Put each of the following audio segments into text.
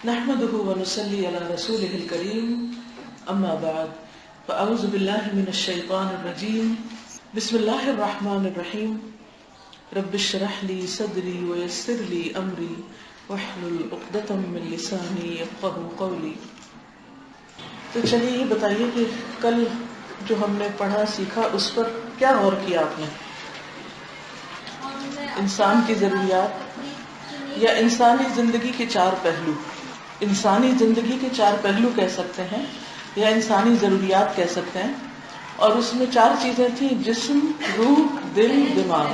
نحمده ونصلي على رسوله الكريم اما بعد فاعوذ بالله من الشيطان الرجيم بسم الله الرحمن الرحيم رب اشرح لي صدري ويسر لي امري واحلل عقدة من لساني يفقهوا قولي. تو چلیے یہ بتائیے کہ کل جو ہم نے پڑھا سیکھا اس پر کیا غور کیا آپ نے؟ انسان کی ضروریات یا انسانی زندگی کے چار پہلو. انسانی زندگی کے چار پہلو کہہ سکتے ہیں یا انسانی ضروریات کہہ سکتے ہیں, اور اس میں چار چیزیں تھیں: جسم, روح, دل, دماغ.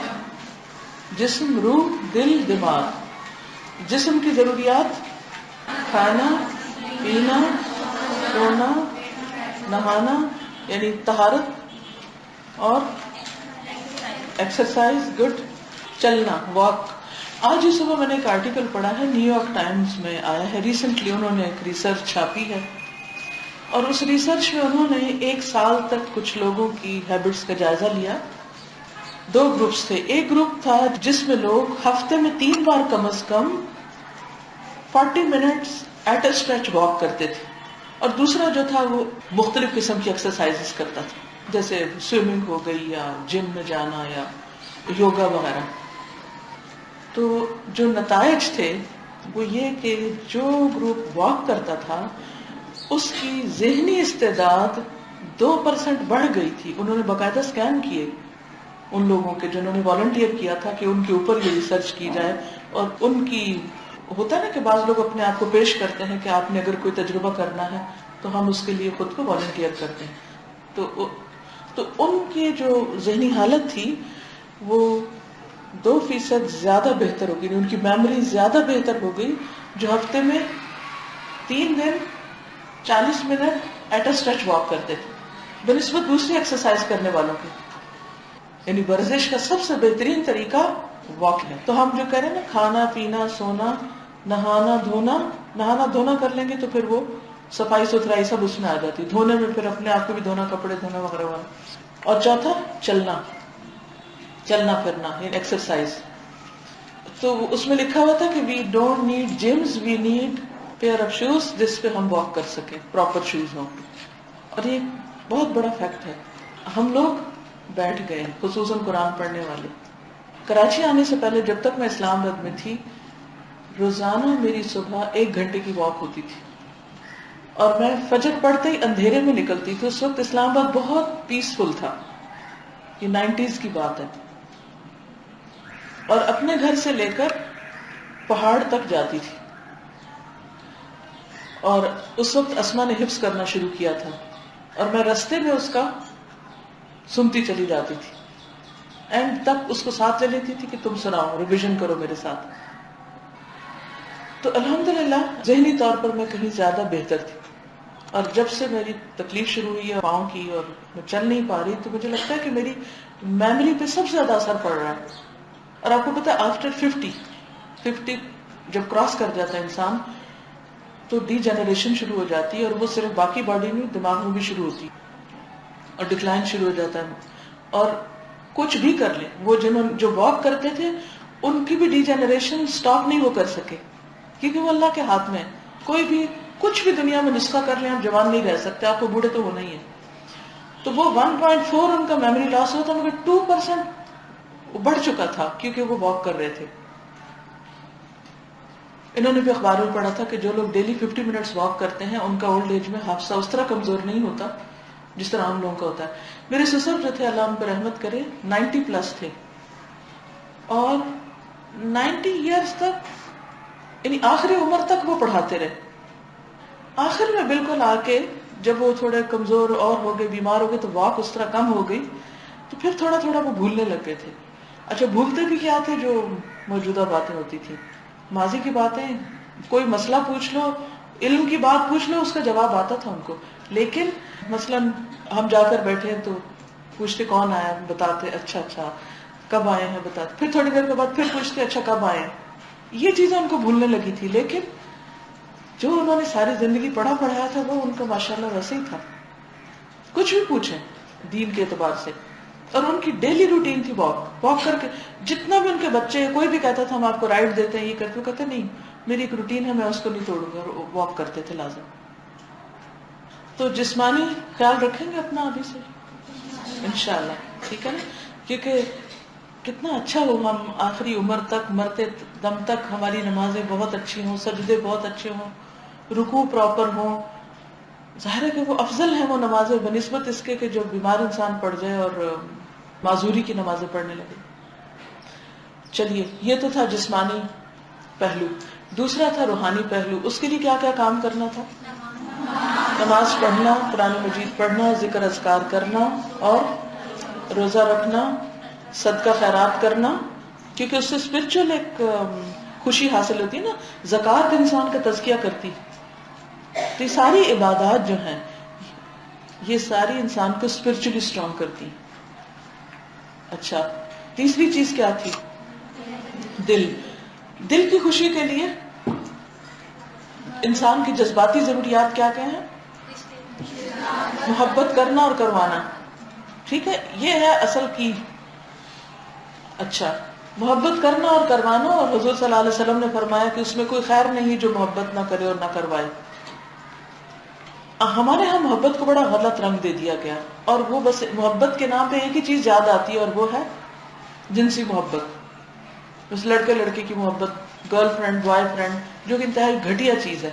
جسم, روح, دل, دماغ. جسم کی ضروریات: کھانا, پینا, سونا, نہانا یعنی طہارت, اور ایکسرسائز, گڈ, چلنا, واک. آج ہی صبح میں نے ایک آرٹیکل پڑھا ہے, نیو یارک ٹائمز میں آیا ہے, ریسنٹلی انہوں نے ایک ریسرچ چھاپی ہے, اور اس ریسرچ میں انہوں نے 1 سال تک کچھ لوگوں کی ہیبٹس کا جائزہ لیا. 2 گروپس تھے. ایک گروپ تھا جس میں لوگ ہفتے میں 3 بار کم از کم 40 minutes at a stretch walk کرتے تھے, اور دوسرا جو تھا وہ مختلف قسم کی ایکسرسائزز کرتا تھا, جیسے سوئمنگ ہو گئی یا جم میں جانا یا یوگا وغیرہ. تو جو نتائج تھے وہ یہ کہ جو گروپ واک کرتا تھا اس کی ذہنی استعداد 2% بڑھ گئی تھی. انہوں نے باقاعدہ سکین کیے ان لوگوں کے جنہوں نے والنٹیئر کیا تھا کہ ان کے اوپر یہ ریسرچ کی جائے, اور ان کی ہوتا ہے نا کہ بعض لوگ اپنے آپ کو پیش کرتے ہیں کہ آپ نے اگر کوئی تجربہ کرنا ہے تو ہم اس کے لیے خود کو والنٹیئر کرتے ہیں. تو ان کی جو ذہنی حالت تھی وہ 2% زیادہ بہتر ہو گئی, ان کی میموری زیادہ بہتر ہو گئی جو ہفتے میں 3 دن 40 minute at a stretch walk کرتے تھے بنسبت دوسری ایکسرسائز کرنے والوں کے. یعنی ورزش کا سب سے بہترین طریقہ واک ہے. تو ہم جو کریں نا, کھانا پینا سونا نہانا دھونا کر لیں گے تو پھر وہ صفائی ستھرائی سب اس میں آ جاتی. دھونے میں پھر اپنے آپ کو بھی دھونا, کپڑے دھونا وغیرہ وغیرہ. اور چوتھا چلنا پھرنا یعنی ایکسرسائز. تو اس میں لکھا ہوا تھا کہ we don't need gyms, we need pair of shoes جس پہ ہم واک کر سکیں, پراپر شوز ہوں. اور یہ بہت بڑا فیکٹ ہے. ہم لوگ بیٹھ گئے, خصوصاً قرآن پڑھنے والے. کراچی آنے سے پہلے جب تک میں اسلام آباد میں تھی, روزانہ میری صبح 1 گھنٹے کی واک ہوتی تھی, اور میں فجر پڑھتے ہی اندھیرے میں نکلتی تھی. اس وقت اسلام آباد بہت پیسفل تھا, یہ 90s کی بات ہے, اور اپنے گھر سے لے کر پہاڑ تک جاتی تھی. اور اس وقت اسما نے حفظ کرنا شروع کیا تھا, اور میں رستے میں اس کا سنتی چلی جاتی تھی. اینڈ تک اس کو ساتھ لے لیتی تھی کہ تم سناؤ, ریویژن کرو میرے ساتھ. تو الحمدللہ ذہنی طور پر میں کہیں زیادہ بہتر تھی. اور جب سے میری تکلیف شروع ہوئی ہے پاؤں کی اور میں چل نہیں پا رہی, تو مجھے لگتا ہے کہ میری میموری پہ سب سے زیادہ اثر پڑ رہا ہے. اور آپ کو پتا ہے آفٹر 50 جب کراس کر جاتا ہے انسان تو ڈی جنریشن شروع ہو جاتی ہے, اور وہ صرف باقی باڈی میں, دماغ میں بھی شروع ہوتی ہے, اور ڈکلائن شروع ہو جاتا ہے. اور کچھ بھی کر لیں, وہ جو واک کرتے تھے ان کی بھی ڈی جنریشن سٹاپ نہیں وہ کر سکے, کیونکہ وہ اللہ کے ہاتھ میں. کوئی بھی کچھ بھی دنیا میں نسخہ کر لیں آپ جوان نہیں رہ سکتے, آپ کو بوڑھے تو ہونا ہی ہے. تو وہ 1.4 ان کا میموری لاس ہوا تھا, مگر 2% بڑھ چکا تھا کیونکہ وہ واک کر رہے تھے. انہوں نے بھی اخبار میں پڑھا تھا کہ جو لوگ ڈیلی 50 منٹس واک کرتے ہیں ان کا اولڈ ایج میں حافظہ اس طرح کمزور نہیں ہوتا جس طرح ہم لوگوں کا ہوتا ہے. میرے سسر جو تھے اللہ ان پر رحمت کرے 90+ تھے, اور 90 ایئرس تک یعنی آخری عمر تک وہ پڑھاتے رہے. آخر میں بالکل آ کے جب وہ تھوڑے کمزور اور ہو گئے, بیمار ہو گئے, تو واک اس طرح کم ہو گئی, تو پھر تھوڑا تھوڑا وہ بھولنے لگ گئے تھے. اچھا بھولتے بھی کیا تھے, جو موجودہ باتیں ہوتی تھی, ماضی کی باتیں. کوئی مسئلہ پوچھ لو, علم کی بات پوچھ لو, اس کا جواب آتا تھا ان کو. لیکن مثلاً ہم جا کر بیٹھے تو پوچھتے کون آیا, بتاتے اچھا کب آئے ہیں بتاتے, پھر تھوڑی دیر کے بعد پھر پوچھتے اچھا کب آئے ہیں. یہ چیزیں ان کو بھولنے لگی تھی. لیکن جو انہوں نے ساری زندگی پڑھایا تھا وہ ان کا ماشاءاللہ ویسے ہی تھا. کچھ بھی پوچھیں دین کے اعتبار سے. اور ان کی ڈیلی روٹین تھی واک کر کے. جتنا بھی ان کے بچے, کوئی بھی کہتا تھا ہم آپ کو رائڈ دیتے ہیں, یہ کرتے, وہ کہتے نہیں, میری ایک روٹین ہے، میں اس کو نہیں توڑوں گا، اور واک کرتے تھے لازم. تو جسمانی خیال رکھیں گے اپنا ابھی سے انشاءاللہ، ٹھیک ہے نا؟ کیونکہ کتنا اچھا ہو ہم آخری عمر تک، مرتے دم تک ہماری نمازیں بہت اچھی ہوں، سجدے بہت اچھے ہوں، رکوع پراپر ہوں. ظاہر ہے کہ وہ افضل ہیں وہ نمازیں بنسبت اس کے کہ جو بیمار انسان پڑ جائے اور معذوری کی نمازیں پڑھنے لگے. چلیے، یہ تو تھا جسمانی پہلو. دوسرا تھا روحانی پہلو. اس کے لیے کیا کیا کام کرنا تھا؟ نماز پڑھنا، قرآن مجید پڑھنا، ذکر اذکار کرنا، اور روزہ رکھنا، صدقہ خیرات کرنا، کیونکہ اس سے اسپرچل ایک خوشی حاصل ہوتی ہے نا. زکوٰۃ انسان کا تزکیہ کرتی. تو یہ ساری عبادات جو ہیں یہ ساری انسان کو اسپرچلی اسٹرانگ کرتی. اچھا، تیسری چیز کیا تھی؟ دل. دل کی خوشی کے لیے انسان کی جذباتی ضروریات کیا کیا ہیں؟ محبت کرنا اور کروانا. ٹھیک ہے، یہ ہے اصل کی. اچھا، محبت کرنا اور کروانا. اور حضور صلی اللہ علیہ وسلم نے فرمایا کہ اس میں کوئی خیر نہیں جو محبت نہ کرے اور نہ کروائے. ہمارے ہاں محبت کو بڑا غلط رنگ دے دیا گیا، اور وہ بس محبت کے نام پہ ایک ہی چیز یاد آتی ہے، اور وہ ہے جنسی محبت. بس لڑکے لڑکی کی محبت، گرل فرینڈ بوائے فرینڈ، جو کہ انتہائی گھٹیا چیز ہے.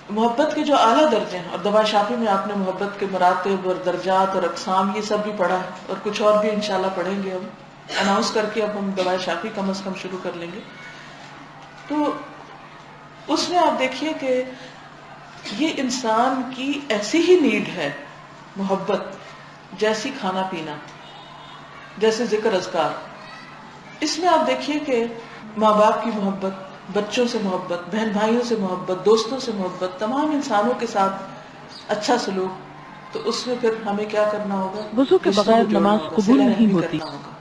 محبت کے جو اعلیٰ درجے ہیں، اور دوا شافی میں آپ نے محبت کے مراتب اور درجات اور اقسام یہ سب بھی پڑھا ہے، اور کچھ اور بھی انشاءاللہ پڑھیں گے. ہم اناؤنس کر کے اب ہم دوا شافی کم از کم شروع کر لیں گے. تو اس میں آپ دیکھیے کہ یہ انسان کی ایسی ہی نیڈ ہے محبت، جیسی کھانا پینا، جیسے ذکر اذکار. اس میں آپ دیکھیے کہ ماں باپ کی محبت، بچوں سے محبت، بہن بھائیوں سے محبت، دوستوں سے محبت، تمام انسانوں کے ساتھ اچھا سلوک. تو اس میں پھر ہمیں کیا کرنا ہوگا؟ وضو کے رشتوں کو بغیر جوڑنا نماز ہوگا، قبول صلہ نہیں رحمی ہوتی. کرنا ہوگا.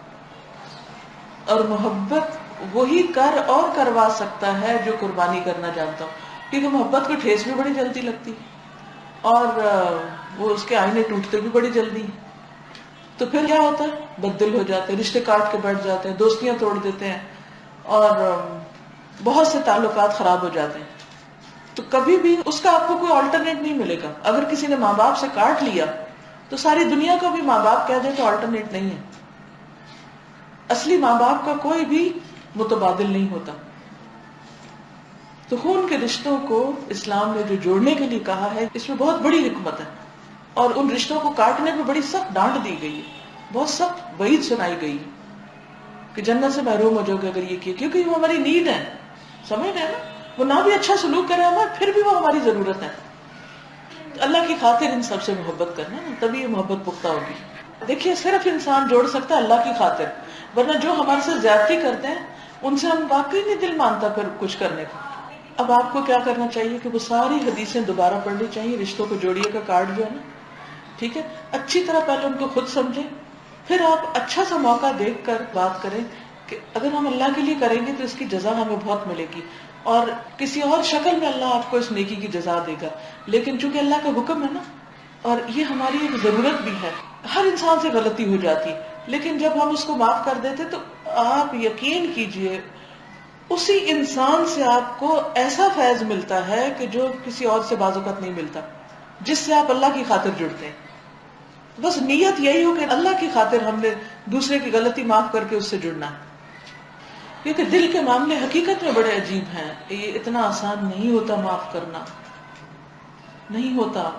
اور محبت وہی کر اور کروا سکتا ہے جو قربانی کرنا جانتا ہوں، کیونکہ محبت کو ٹھیس بھی بڑی جلدی لگتی، اور وہ اس کے آئینے ٹوٹتے بھی بڑی جلدی. تو پھر کیا ہوتا ہے؟ بددل ہو جاتے ہیں، رشتے کاٹ کے بیٹھ جاتے ہیں، دوستیاں توڑ دیتے ہیں، اور بہت سے تعلقات خراب ہو جاتے ہیں. تو کبھی بھی اس کا آپ کو کوئی آلٹرنیٹ نہیں ملے گا. اگر کسی نے ماں باپ سے کاٹ لیا تو ساری دنیا کو بھی ماں باپ کہہ دے تو آلٹرنیٹ نہیں ہے. اصلی ماں باپ کا کوئی بھی متبادل نہیں ہوتا. تو خون کے رشتوں کو اسلام نے جو جوڑنے کے لیے کہا ہے، اس میں بہت بڑی حکمت ہے. اور ان رشتوں کو کاٹنے پہ بڑی سخت ڈانٹ دی گئی ہے، بہت سخت وعید سنائی گئی کہ جنت سے محروم ہو جاؤ گے اگر یہ کیا، کیونکہ وہ ہماری نیڈ ہے. سمجھ رہے ہیں نا؟ وہ نہ بھی اچھا سلوک کرے ہمیں، پھر بھی وہ ہماری ضرورت ہے. اللہ کی خاطر ان سب سے محبت کرنا نا، تبھی یہ محبت پختہ ہوگی. دیکھیے، صرف انسان جوڑ سکتا ہے اللہ کی خاطر، ورنہ جو ہمارے سے زیادتی کرتے ہیں ان سے ہم واقعی نہیں دل مانتا پھر کچھ کرنے کا. اب آپ کو کیا کرنا چاہیے کہ وہ ساری حدیثیں دوبارہ پڑھنی چاہیے. رشتوں کو جوڑیے کا کارڈ جو ہے نا، ٹھیک ہے، اچھی طرح پہلے ان کو خود سمجھیں، پھر آپ اچھا سا موقع دیکھ کر بات کریں کہ اگر ہم اللہ کے لیے کریں گے تو اس کی جزا ہمیں بہت ملے گی، اور کسی اور شکل میں اللہ آپ کو اس نیکی کی جزا دے گا. لیکن چونکہ اللہ کا حکم ہے نا، اور یہ ہماری ایک ضرورت بھی ہے. ہر انسان سے غلطی ہو جاتی، لیکن جب ہم اس کو معاف کر دیتے تو آپ یقین کیجئے اسی انسان سے آپ کو ایسا فیض ملتا ہے کہ جو کسی اور سے بعض اوقات نہیں ملتا، جس سے آپ اللہ کی خاطر جڑتے ہیں. بس نیت یہی ہو کہ اللہ کی خاطر ہم نے دوسرے کی غلطی معاف کر کے اس سے جڑنا ہے. کیونکہ دل کے معاملے حقیقت میں بڑے عجیب ہیں. یہ اتنا آسان نہیں ہوتا، معاف کرنا نہیں ہوتا.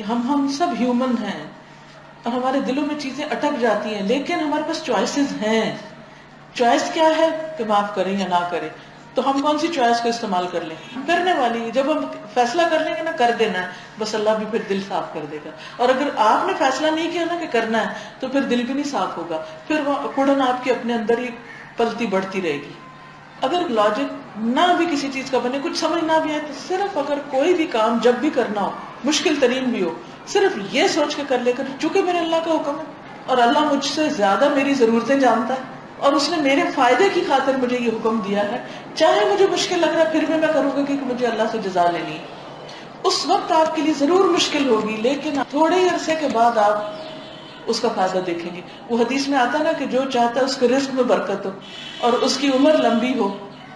ہم سب ہیومن ہیں، اور ہمارے دلوں میں چیزیں اٹک جاتی ہیں، لیکن ہمارے پاس چوائسز ہیں. چوائس کیا ہے کہ معاف کریں یا نہ کریں. تو ہم کون سی چوائس کو استعمال کر لیں؟ کرنے والی. جب ہم فیصلہ کر لیں گے نا کر دینا ہے، بس اللہ بھی پھر دل صاف کر دے گا. اور اگر آپ نے فیصلہ نہیں کیا نا کہ کرنا ہے، تو پھر دل بھی نہیں صاف ہوگا، پھر وہ کڑن آپ کے اپنے اندر ہی پلتی بڑھتی رہے گی. اگر لاجک نہ بھی کسی چیز کا بنے، کچھ سمجھ نہ بھی آئے، تو صرف اگر کوئی بھی کام جب بھی کرنا ہو، مشکل ترین بھی ہو، صرف یہ سوچ کے کر لے کر چونکہ میرے اللہ کا حکم ہے اور اللہ مجھ سے زیادہ میری ضرورتیں جانتا ہے، اور اس نے میرے فائدے کی خاطر مجھے یہ حکم دیا ہے، چاہے مجھے مشکل لگ رہا ہے پھر بھی میں کروں گا، کیونکہ مجھے اللہ سے جزا لینی ہے. اس وقت آپ کے لیے ضرور مشکل ہوگی، لیکن تھوڑے ہی عرصے کے بعد آپ اس کا فائدہ دیکھیں گے. وہ حدیث میں آتا نا کہ جو چاہتا ہے اس کے رزق میں برکت ہو اور اس کی عمر لمبی ہو،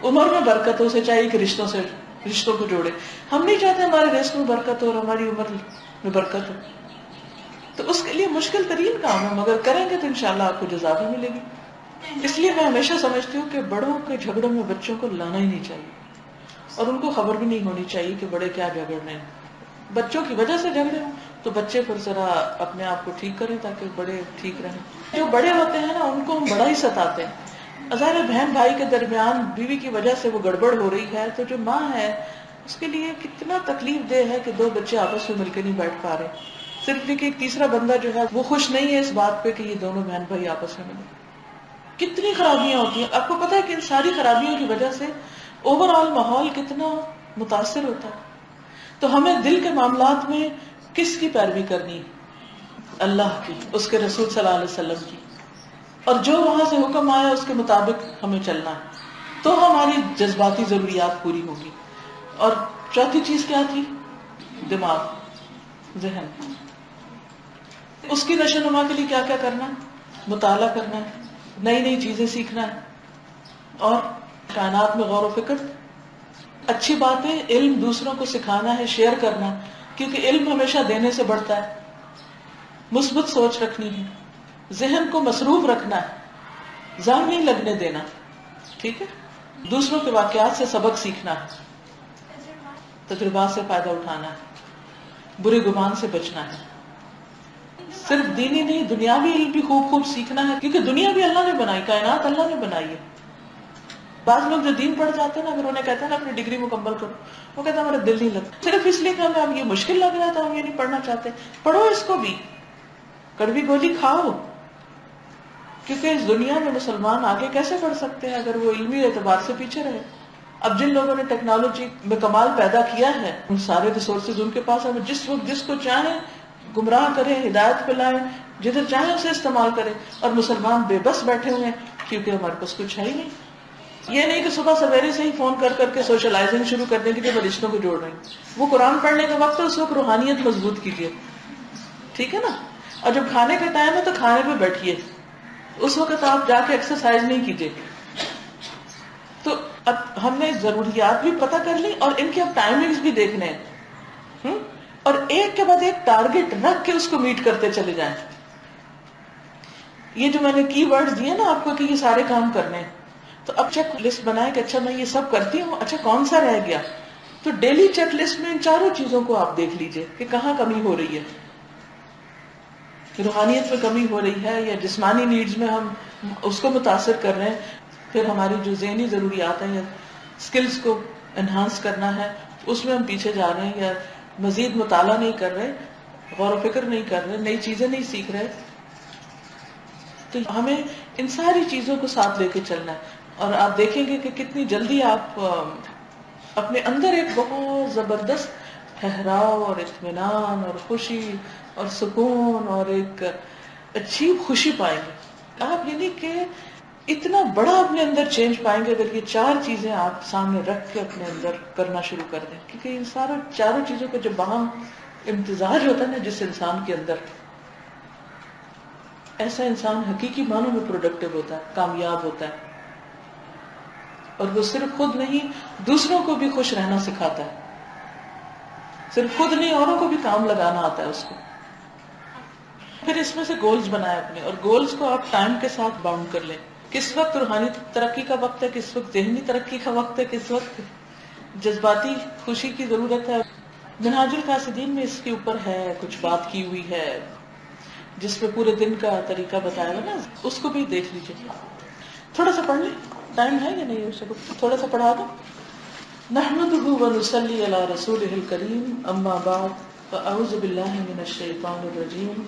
عمر میں برکت ہو، اسے چاہیے کہ رشتوں کو جوڑے. ہم نہیں چاہتے ہمارے رزق میں برکت ہو اور ہماری عمر میں برکت ہو. تو اس کے لیے مشکل ترین کام ہے، مگر کریں گے تو انشاءاللہ آپ کو جزا بھی ملے گی. اس لیے میں ہمیشہ سمجھتی ہوں کہ بڑوں کے جھگڑوں میں بچوں کو لانا ہی نہیں چاہیے، اور ان کو خبر بھی نہیں ہونی چاہیے کہ بڑے کیا جھگڑ رہے ہیں. بچوں کی وجہ سے جھگڑے ہوں تو بچے پر ذرا اپنے آپ کو ٹھیک کریں تاکہ بڑے ٹھیک رہیں. جو بڑے ہوتے ہیں نا ان کو ہم بڑا ہی ستاتے ہیں. ظاہر بہن بھائی کے درمیان بیوی کی وجہ سے وہ گڑبڑ ہو رہی ہے تو جو ماں ہے اس کے لیے کتنا تکلیف دہ ہے کہ دو بچے آپس میں مل کے نہیں بیٹھ پا رہے، صرف کہ ایک تیسرا بندہ جو ہے وہ خوش نہیں ہے اس بات پہ کہ یہ دونوں بہن بھائی آپس میں ملے. کتنی خرابیاں ہوتی ہیں. آپ کو پتا ہے کہ ان ساری خرابیوں کی وجہ سے اوور آل ماحول کتنا متاثر ہوتا ہے. تو ہمیں دل کے معاملات میں کس کی پیروی کرنی ہے؟ اللہ کی، اس کے رسول صلی اللہ علیہ وسلم کی، اور جو وہاں سے حکم آیا اس کے مطابق ہمیں چلنا ہے تو ہماری جذباتی ضروریات پوری ہوگی. اور چوتھی چیز کیا تھی؟ دماغ، ذہن. اس کی نشو نما کے لیے کیا کیا کرنا ہے؟ مطالعہ کرنا ہے، نئی نئی چیزیں سیکھنا ہے، اور کائنات میں غور و فکر. اچھی باتیں، علم دوسروں کو سکھانا ہے، شیئر کرنا ہے، کیونکہ علم ہمیشہ دینے سے بڑھتا ہے. مثبت سوچ رکھنی ہے، ذہن کو مصروف رکھنا ہے، ذہن نہیں لگنے دینا. ٹھیک ہے. دوسروں کے واقعات سے سبق سیکھنا ہے، تجربات سے فائدہ اٹھانا ہے، برے گمان سے بچنا ہے. صرف دینی نہیں، دنیاوی علم بھی خوب خوب سیکھنا ہے، کیونکہ دنیا بھی اللہ نے بنائی، کائنات اللہ نے بنائی ہے. بعض لوگ جو دین پڑھ جاتے ہیں نا، اگر انہیں کہتے ہیں نا اپنی ڈگری مکمل کرو، وہ کہتے ہیں ہمارا دل نہیں لگتا، صرف اس لیے کہ ہمیں اب یہ مشکل لگ رہا تھا، ہم یہ نہیں پڑھنا چاہتے. پڑھو اس کو بھی، کڑوی گولی کھاؤ، کیونکہ اس دنیا میں مسلمان آگے کیسے بڑھ سکتے ہیں اگر وہ علمی اعتبار سے پیچھے رہے. اب جن لوگوں نے ٹیکنالوجی میں کمال پیدا کیا ہے، ان سارے ریسورسز ان کے پاس ہے، جس وقت جس کو چاہیں گمراہ کریں، ہدایت پہ لائیں، جدھر چاہیں اسے استعمال کریں. اور مسلمان بے بس بیٹھے ہوئے ہیں کیونکہ ہمارے پاس کچھ ہے ہی نہیں. یہ نہیں کہ صبح سویرے سے ہی فون کر کر کے سوشلائزنگ شروع کر دیں کہ جو رشتوں کو جوڑ رہے ہیں. وہ قرآن پڑھنے کا وقت ہے، اس وقت روحانیت مضبوط کیجیے. ٹھیک ہے نا. اور جب کھانے کا ٹائم ہے تو کھانے پہ بیٹھیے، اس وقت آپ جا کے ایکسرسائز نہیں کیجیے. تو اب ہم نے ضروریات بھی پتہ کر لی اور ان کے اب ٹائمنگز بھی دیکھنے ہیں، اور ایک کے بعد ایک ٹارگٹ رکھ کے اس کو میٹ کرتے چلے جائیں. یہ جو میں نے کی ورڈز دیے نا آپ کو کہ یہ سارے کام کرنے ہیں، تو اب چیک لسٹ بنائے کہ اچھا میں یہ سب کرتی ہوں، اچھا کون سا رہ گیا. تو ڈیلی چیک لسٹ میں ان چاروں چیزوں کو آپ دیکھ لیجئے کہ کہاں کمی ہو رہی ہے. روحانیت میں کمی ہو رہی ہے یا جسمانی نیڈز میں ہم اس کو متاثر کر رہے ہیں. پھر ہماری جو ذہنی ضروریات ہیں یا سکلز کو انہانس کرنا ہے اس میں ہم پیچھے جا رہے ہیں، یا مزید مطالعہ نہیں کر رہے، غور و فکر نہیں کر رہے، نئی چیزیں نہیں سیکھ رہے. تو ہمیں ان ساری چیزوں کو ساتھ لے کے چلنا ہے. اور آپ دیکھیں گے کہ کتنی جلدی آپ اپنے اندر ایک بہت زبردست ٹھہراؤ اور اطمینان اور خوشی اور سکون اور ایک اچھی خوشی پائیں گے. آپ یعنی کہ اتنا بڑا اپنے اندر چینج پائیں گے اگر یہ چار چیزیں آپ سامنے رکھ کے اپنے اندر کرنا شروع کر دیں. کیونکہ ان چاروں چیزوں کا جب باہم امتزاج ہوتا ہے نا جس انسان کے اندر، ایسا انسان حقیقی معنوں میں پروڈکٹیو ہوتا ہے، کامیاب ہوتا ہے. اور وہ صرف خود نہیں دوسروں کو بھی خوش رہنا سکھاتا ہے. صرف خود نہیں اوروں کو بھی کام لگانا آتا ہے اس کو. پھر اس میں سے گولز بنائے اپنے، اور گولز کو آپ ٹائم کے ساتھ باؤنڈ کر لیں. کس وقت روحانی ترقی کا وقت ہے، کس وقت ذہنی ترقی کا وقت ہے، کس وقت جذباتی خوشی کی ضرورت ہے. منہاج القاصدین میں اس کے اوپر ہے کچھ بات کی ہوئی ہے جس میں پورے دن کا طریقہ بتایا ہوا نا، اس کو بھی دیکھ لیجیے. تھوڑا سا پڑھ لیں، ٹائم ہے یا نہیں؟ اسے تھوڑا سا پڑھا دو. نحمده ونصلي على رسوله الكريم اما بعد فاعوذ بالله من الشيطان الرجيم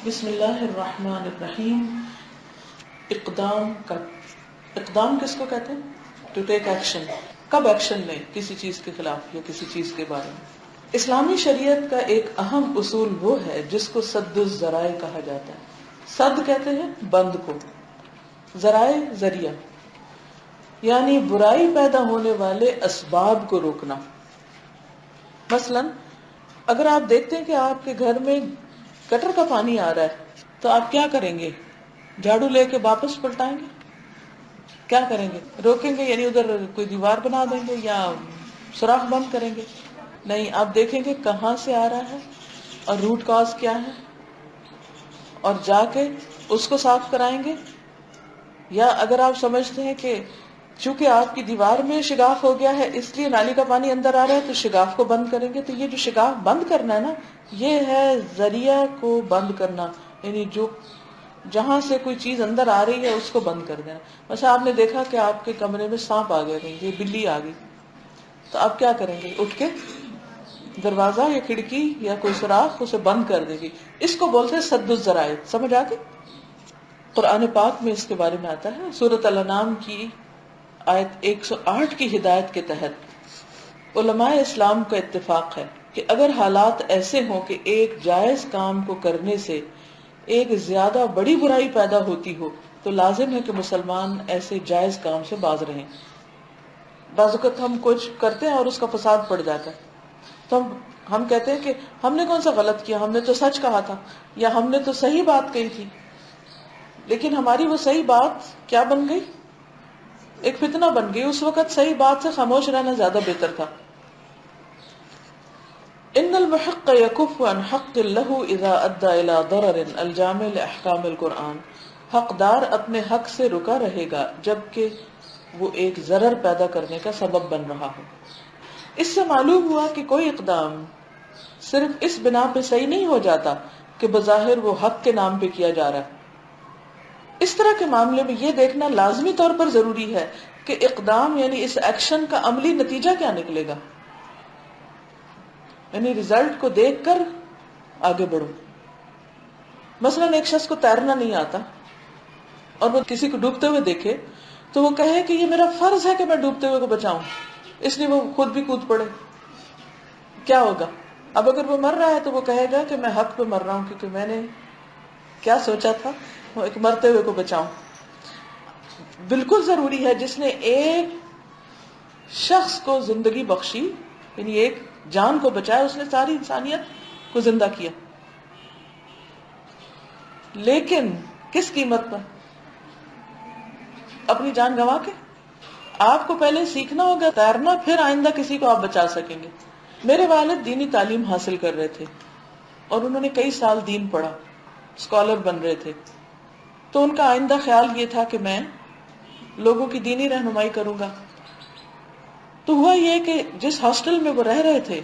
بسم الله الرحمن الرحیم. اقدام کس کو کہتے ہیں؟ To take action. کب ایکشن لیں کسی چیز کے خلاف یا کسی چیز کے بارے میں. اسلامی شریعت کا ایک اہم اصول وہ ہے جس کو سد الذرائع کہا جاتا ہے. سد کہتے ہیں بند کو، ذرائع ذریعہ، یعنی برائی پیدا ہونے والے اسباب کو روکنا. مثلا اگر آپ دیکھتے ہیں کہ آپ کے گھر میں گٹر کا پانی آ رہا ہے تو آپ کیا کریں گے؟ جھاڑو لے کے واپس پلٹائیں گے؟ کیا کریں گے؟ روکیں گے یعنی ادھر کوئی دیوار بنا دیں گے یا سوراخ بند کریں گے؟ نہیں، آپ دیکھیں گے کہاں سے آ رہا ہے اور روٹ کاز کیا ہے، اور جا کے اس کو صاف کرائیں گے. یا اگر آپ سمجھتے ہیں کہ چونکہ آپ کی دیوار میں شگاف ہو گیا ہے اس لیے نالی کا پانی اندر آ رہا ہے تو شگاف کو بند کریں گے، تو یہ جو شگاف بند کرنا ہے نا، یہ ہے ذریعہ کو بند کرنا، یعنی جو جہاں سے کوئی چیز اندر آ رہی ہے اس کو بند کر دینا. بس آپ نے دیکھا کہ آپ کے کمرے میں سانپ آ گیا، کہیں بلی آ گئی، تو آپ کیا کریں گے؟ اٹھ کے دروازہ یا کھڑکی یا کوئی سوراخ اسے بند کر دے گی. اس کو بولتے ہیں سد الذرائع. سمجھ آ گئی؟ قرآن پاک میں اس کے بارے میں آتا ہے. سورۃ الانعام کی آیت 108 کی ہدایت کے تحت علماء اسلام کا اتفاق ہے کہ اگر حالات ایسے ہوں کہ ایک جائز کام کو کرنے سے ایک زیادہ بڑی برائی پیدا ہوتی ہو تو لازم ہے کہ مسلمان ایسے جائز کام سے باز رہیں. بعض اوقات ہم کچھ کرتے ہیں اور اس کا فساد پڑ جاتا ہے تو ہم کہتے ہیں کہ ہم نے کون سا غلط کیا، ہم نے تو سچ کہا تھا یا ہم نے تو صحیح بات کہی تھی. لیکن ہماری وہ صحیح بات کیا بن گئی؟ ایک فتنہ بن گئی. اس وقت صحیح بات سے خاموش رہنا زیادہ بہتر تھا. ان المحق يكف عن حق له اذا ادى الى ضرر الجامع لاحکام القرآن. حقدار اپنے حق سے رکا رہے گا جبکہ وہ ایک ضرر پیدا کرنے کا سبب بن رہا ہو. اس سے معلوم ہوا کہ کوئی اقدام صرف اس بنا پہ صحیح نہیں ہو جاتا کہ بظاہر وہ حق کے نام پہ کیا جا رہا ہے. اس طرح کے معاملے میں یہ دیکھنا لازمی طور پر ضروری ہے کہ اقدام یعنی اس ایکشن کا عملی نتیجہ کیا نکلے گا، یعنی ریزلٹ کو دیکھ کر آگے بڑھو. مثلا ایک شخص کو تیرنا نہیں آتا اور وہ کسی کو ڈوبتے ہوئے دیکھے تو وہ کہے کہ یہ میرا فرض ہے کہ میں ڈوبتے ہوئے کو بچاؤں، اس لیے وہ خود بھی کود پڑے. کیا ہوگا؟ اب اگر وہ مر رہا ہے تو وہ کہے گا کہ میں حق پہ مر رہا ہوں کیونکہ میں نے کیا سوچا تھا، وہ ایک مرتے ہوئے کو بچاؤں. بالکل ضروری ہے جس نے ایک شخص کو زندگی بخشی یعنی ایک جان کو بچایا، اس نے ساری انسانیت کو زندہ کیا، لیکن کس قیمت پر؟ اپنی جان گنوا کے. آپ کو پہلے سیکھنا ہوگا تیرنا، پھر آئندہ کسی کو آپ بچا سکیں گے. میرے والد دینی تعلیم حاصل کر رہے تھے اور انہوں نے کئی سال دین پڑھا، اسکالر بن رہے تھے. تو ان کا آئندہ خیال یہ تھا کہ میں لوگوں کی دینی رہنمائی کروں گا. تو ہوا یہ کہ جس ہاسٹل میں وہ رہ رہے تھے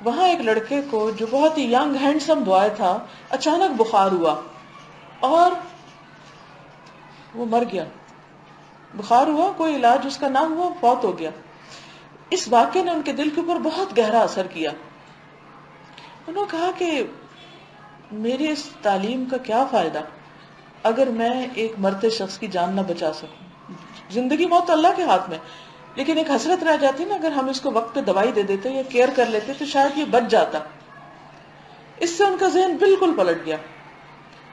وہاں ایک لڑکے کو جو بہت ہی ینگ ہینڈسم بوائے تھا اچانک بخار ہوا اور وہ مر گیا. بخار ہوا، کوئی علاج اس کا نہ ہوا، فوت ہو گیا. اس واقعے نے ان کے دل کے اوپر بہت گہرا اثر کیا. انہوں نے کہا کہ میری اس تعلیم کا کیا فائدہ اگر میں ایک مرتے شخص کی جان نہ بچا سکوں. زندگی موت اللہ کے ہاتھ میں، لیکن ایک حسرت رہ جاتی نا، اگر ہم اس کو وقت پہ دوائی دے دیتے یا کیئر کر لیتے تو شاید یہ بچ جاتا. اس سے ان کا ذہن بالکل پلٹ گیا.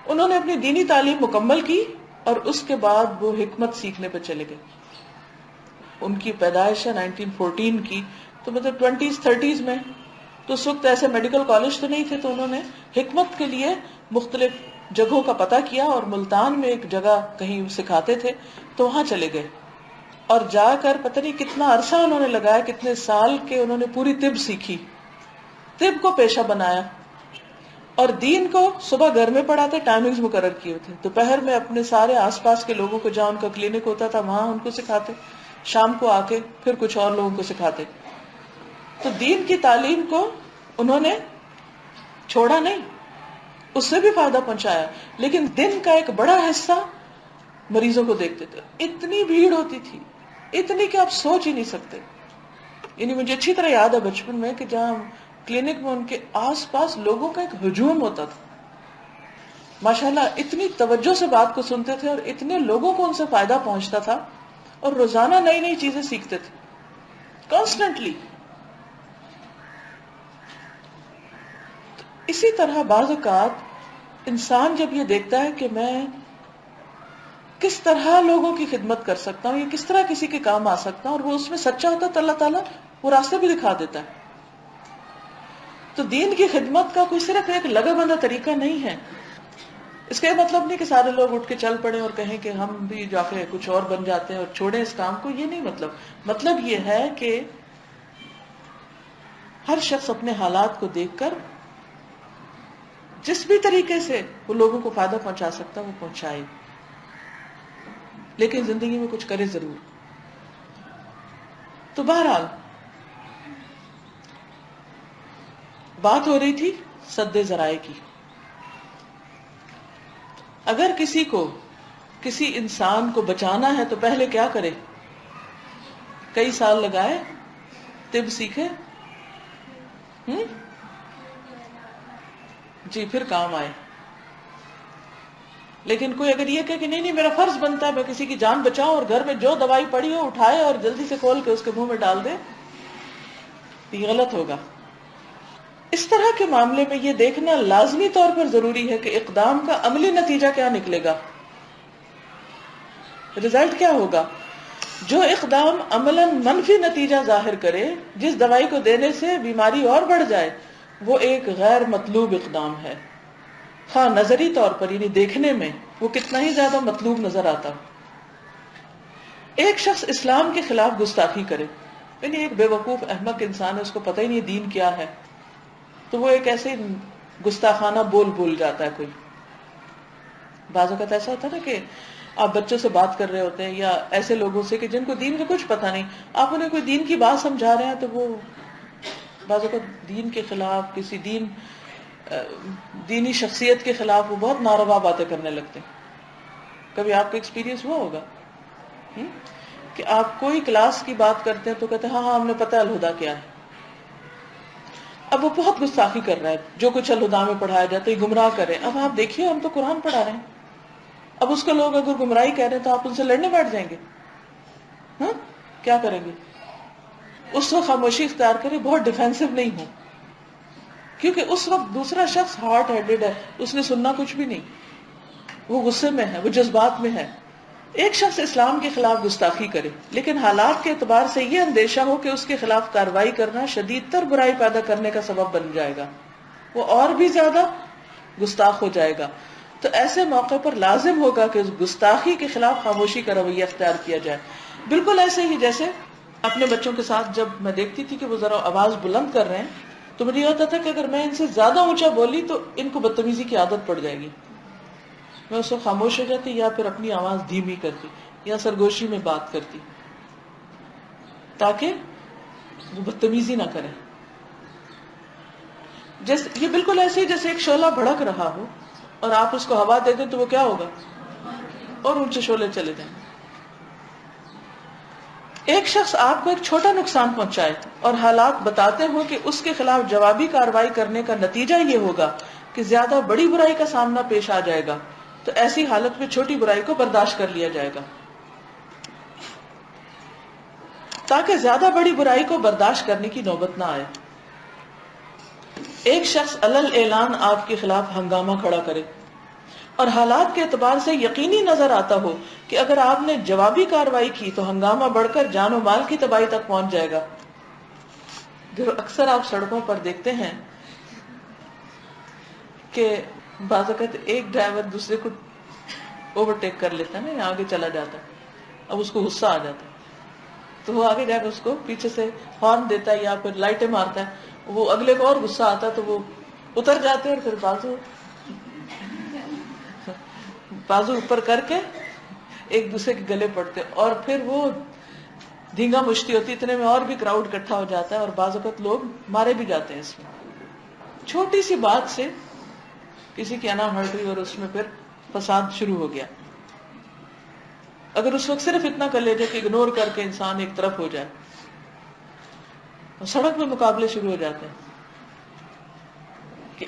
انہوں نے اپنی دینی تعلیم مکمل کی اور اس کے بعد وہ حکمت سیکھنے پہ چلے گئے. ان کی پیدائش ہے 1914 کی، تو مطلب 20s 30s میں، تو اس وقت ایسے میڈیکل کالج تو نہیں تھے. تو انہوں نے حکمت کے لیے مختلف جگہوں کا پتہ کیا اور ملتان میں ایک جگہ کہیں سکھاتے تھے تو وہاں چلے گئے اور جا کر پتہ نہیں کتنا عرصہ انہوں نے لگایا، کتنے سال کے انہوں نے پوری طب سیکھی، طب کو پیشہ بنایا اور دین کو صبح گھر میں پڑھاتے، ٹائمنگز مقرر کیے تھے. دوپہر میں اپنے سارے آس پاس کے لوگوں کو جہاں ان کا کلینک ہوتا تھا وہاں ان کو سکھاتے، شام کو آ کے پھر کچھ اور لوگوں کو سکھاتے. تو دین کی تعلیم کو انہوں نے چھوڑا نہیں، اس سے بھی فائدہ پہنچایا، لیکن دن کا ایک بڑا حصہ مریضوں کو دیکھتے تھے. اتنی بھیڑ ہوتی تھی، اتنی کہ آپ سوچ ہی نہیں سکتے. یعنی مجھے اچھی طرح یاد ہے بچپن میں کہ جہاں کلینک میں ان کے آس پاس لوگوں کا ایک ہجوم ہوتا تھا. ماشاءاللہ اتنی توجہ سے بات کو سنتے تھے اور اتنے لوگوں کو ان سے فائدہ پہنچتا تھا اور روزانہ نئی نئی چیزیں سیکھتے تھے کانسٹنٹلی. اسی طرح بعض اوقات انسان جب یہ دیکھتا ہے کہ میں کس طرح لوگوں کی خدمت کر سکتا ہوں یا کس طرح کسی کے کام آ سکتا ہوں اور وہ اس میں سچا ہوتا ہے تو اللہ تعالیٰ وہ راستے بھی دکھا دیتا ہے. تو دین کی خدمت کا کوئی صرف ایک لگا بندہ طریقہ نہیں ہے. اس کا یہ مطلب نہیں کہ سارے لوگ اٹھ کے چل پڑے اور کہیں کہ ہم بھی جا کے کچھ اور بن جاتے ہیں اور چھوڑیں اس کام کو، یہ نہیں مطلب یہ ہے کہ ہر شخص اپنے حالات کو دیکھ کر جس بھی طریقے سے وہ لوگوں کو فائدہ پہنچا سکتا ہے وہ پہنچائے، لیکن زندگی میں کچھ کرے ضرور۔ تو بہرحال بات ہو رہی تھی سد ذرائع کی۔ اگر کسی انسان کو بچانا ہے تو پہلے کیا کرے؟ کئی سال لگائے، طب سیکھے، جی پھر کام آئے۔ لیکن کوئی اگر یہ کہ نہیں میرا فرض بنتا ہے میں کسی کی جان بچاؤں اور گھر میں جو دوائی پڑی ہو اٹھائے اور جلدی سے کھول کے اس کے منہ میں ڈال دے، یہ غلط ہوگا۔ اس طرح کے معاملے میں یہ دیکھنا لازمی طور پر ضروری ہے کہ اقدام کا عملی نتیجہ کیا نکلے گا، رزلٹ کیا ہوگا۔ جو اقدام عملاً منفی نتیجہ ظاہر کرے، جس دوائی کو دینے سے بیماری اور بڑھ جائے، وہ ایک غیر مطلوب اقدام ہے، خواہ نظری طور پر یعنی دیکھنے میں وہ کتنا ہی زیادہ مطلوب نظر آتا۔ ایک شخص اسلام کے خلاف گستاخی کرے، یعنی ایک بے وقوف احمق انسان ہے، اس کو پتہ ہی نہیں دین کیا ہے، تو وہ ایک ایسے گستاخانہ بول جاتا ہے۔ کوئی بعض اوقات ایسا ہوتا ہے نا کہ آپ بچوں سے بات کر رہے ہوتے ہیں یا ایسے لوگوں سے کہ جن کو دین کا کچھ پتہ نہیں، آپ انہیں کوئی دین کی بات سمجھا رہے ہیں تو وہ بعض اوقات دین کے خلاف، کسی دینی شخصیت کے خلاف وہ بہت ناروا باتیں کرنے لگتے ہیں۔ کبھی آپ کا ایکسپیرینس ہوا ہوگا کہ آپ کوئی کلاس کی بات کرتے ہیں تو کہتے ہیں ہاں ہم نے پتہ ہے الہدا کیا ہے۔ اب وہ بہت گستاخی کر رہا ہے، جو کچھ الہدا میں پڑھایا جاتا ہے گمراہ کرے۔ اب آپ دیکھیے ہم تو قرآن پڑھا رہے ہیں، اب اس کو لوگ اگر گمراہی کہہ رہے ہیں تو آپ ان سے لڑنے بیٹھ جائیں گے؟ ہاں کیا کریں گے؟ اس وقت خاموشی اختیار کریں، بہت ڈیفینسو نہیں ہو، کیونکہ اس وقت دوسرا شخص ہارٹ ہیڈڈ ہے، اس نے سننا کچھ بھی نہیں، وہ غصے میں ہے، وہ جذبات میں ہے۔ ایک شخص اسلام کے خلاف گستاخی کرے لیکن حالات کے اعتبار سے یہ اندیشہ ہو کہ اس کے خلاف کارروائی کرنا شدید تر برائی پیدا کرنے کا سبب بن جائے گا، وہ اور بھی زیادہ گستاخ ہو جائے گا، تو ایسے موقع پر لازم ہوگا کہ اس گستاخی کے خلاف خاموشی کا رویہ اختیار کیا جائے۔ بالکل ایسے ہی جیسے اپنے بچوں کے ساتھ جب میں دیکھتی تھی کہ وہ ذرا آواز بلند کر رہے ہیں تو مجھے یہ ہوتا تھا کہ اگر میں ان سے زیادہ اونچا بولی تو ان کو بدتمیزی کی عادت پڑ جائے گی، میں اس کو خاموش ہو جاتی یا پھر اپنی آواز دھیمی کرتی یا سرگوشی میں بات کرتی تاکہ وہ بدتمیزی نہ کرے۔ یہ بالکل ایسے ہی جیسے ایک شعلہ بھڑک رہا ہو اور آپ اس کو ہوا دے دیں تو وہ کیا ہوگا، اور اونچے شعلے چلے جائیں۔ ایک شخص آپ کو ایک چھوٹا نقصان پہنچائے اور حالات بتاتے ہوں کہ اس کے خلاف جوابی کارروائی کرنے کا نتیجہ یہ ہوگا کہ زیادہ بڑی برائی کا سامنا پیش آ جائے گا، تو ایسی حالت میں چھوٹی برائی کو برداشت کر لیا جائے گا۔ تاکہ زیادہ بڑی برائی کو برداشت کرنے کی نوبت نہ آئے۔ ایک شخص علل اعلان آپ کے خلاف ہنگامہ کھڑا کرے اور حالات کے اعتبار سے یقینی نظر آتا ہو کہ اگر آپ نے جوابی کارروائی کی تو ہنگامہ بڑھ کر جان و مال کی تباہی تک پہنچ جائے گا۔ جو اکثر آپ سڑکوں پر دیکھتے ہیں کہ بعض اوقات ایک ڈرائیور دوسرے کو اوورٹیک کر لیتا ہے نا، آگے چلا جاتا ہے، اب اس کو غصہ آ جاتا ہے تو وہ آگے جا کے اس کو پیچھے سے ہارن دیتا ہے یا پھر لائٹیں مارتا ہے، وہ اگلے کو اور غصہ آتا ہے تو وہ اتر جاتے ہیں اور پھر بازو اوپر کر کے ایک دوسرے کے گلے پڑتے اور پھر وہ دھینگا مشتی ہوتی، اتنے میں اور بھی کراؤڈ اکٹھا ہو جاتا ہے اور بعض اوقات لوگ مارے بھی جاتے ہیں۔ اس میں چھوٹی سی بات سے کسی کی انا ہٹ گئی اور اس میں پھر فساد شروع ہو گیا۔ اگر اس وقت صرف اتنا کر لے جائے کہ اگنور کر کے انسان ایک طرف ہو جائے، سڑک میں مقابلے شروع ہو جاتے ہیں کہ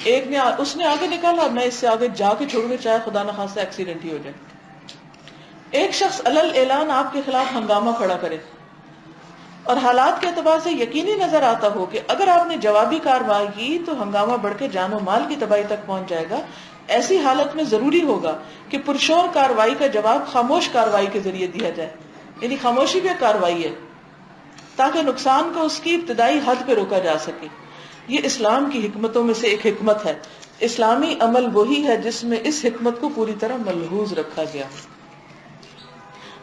اس نے آگے نکالا، میں اس سے آگے جا کے چھوڑوں گا، چاہے خدا نخواستہ ایکسیڈنٹ ہی ہو جائے۔ ایک شخص علل اعلان آپ کے خلاف ہنگامہ کھڑا کرے اور حالات کے اعتبار سے یقینی نظر آتا ہو کہ اگر آپ نے جوابی کارروائی کی تو ہنگامہ بڑھ کے جان و مال کی تباہی تک پہنچ جائے گا، ایسی حالت میں ضروری ہوگا کہ پرشور کارروائی کا جواب خاموش کارروائی کے ذریعے دیا جائے، یعنی خاموشی بھی ایک کارروائی ہے، تاکہ نقصان کو اس کی ابتدائی حد پہ روکا جا سکے۔ یہ اسلام کی حکمتوں میں سے ایک حکمت ہے۔ اسلامی عمل وہی ہے جس میں اس حکمت کو پوری طرح ملحوظ رکھا گیا.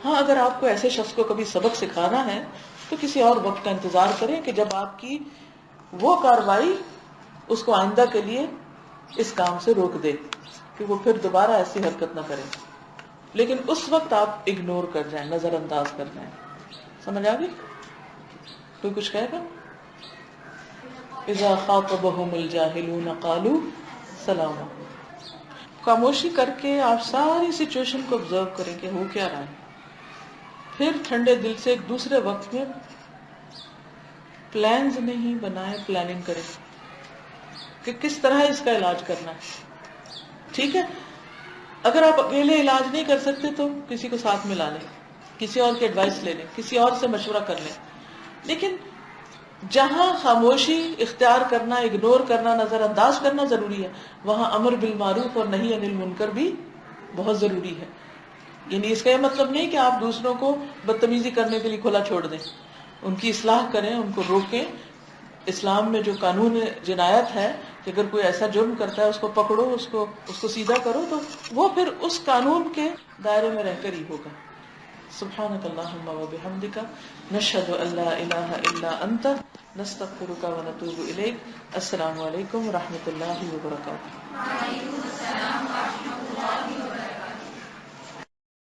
ہاں اگر آپ کو ایسے شخص کو کبھی سبق سکھانا ہے تو کسی اور وقت کا انتظار کریں کہ جب آپ کی وہ کاروائی اس کو آئندہ کے لیے اس کام سے روک دے کہ وہ پھر دوبارہ ایسی حرکت نہ کرے. لیکن اس وقت آپ اگنور کر جائیں، نظر انداز کر جائیں. سمجھ آ گئی؟ کوئی کچھ کہے گا؟ اذا خاطبهم الجاهلون قالوا سلاما. خاموشی کر کے آپ ساری سچویشن کو آبزرو کریں کہ ہو کیا رہا ہے، پھر ٹھنڈے دل سے ایک دوسرے وقت میں پلانز نہیں بنائیں، پلاننگ کریں کہ کس طرح اس کا علاج کرنا ہے. ٹھیک ہے، اگر آپ اکیلے علاج نہیں کر سکتے تو کسی کو ساتھ ملا لیں، کسی اور کی ایڈوائس لے لیں، کسی اور سے مشورہ کر لیں. لیکن جہاں خاموشی اختیار کرنا، اگنور کرنا، نظر انداز کرنا ضروری ہے، وہاں امر بالمعروف اور نہی عن المنکر بھی بہت ضروری ہے. یعنی اس کا یہ مطلب نہیں کہ آپ دوسروں کو بدتمیزی کرنے کے لیے کھلا چھوڑ دیں، ان کی اصلاح کریں، ان کو روکیں. اسلام میں جو قانون جنایت ہے کہ اگر کوئی ایسا جرم کرتا ہے اس کو پکڑو، اس کو سیدھا کرو، تو وہ پھر اس قانون کے دائرے میں رہ کر ہی ہوگا. سبحانک اللہم و بحمدک، نشہد ان لا الہ الا انت، نستغفرک و نتوب الیک. السلام علیکم و رحمۃ اللہ وبرکاتہ.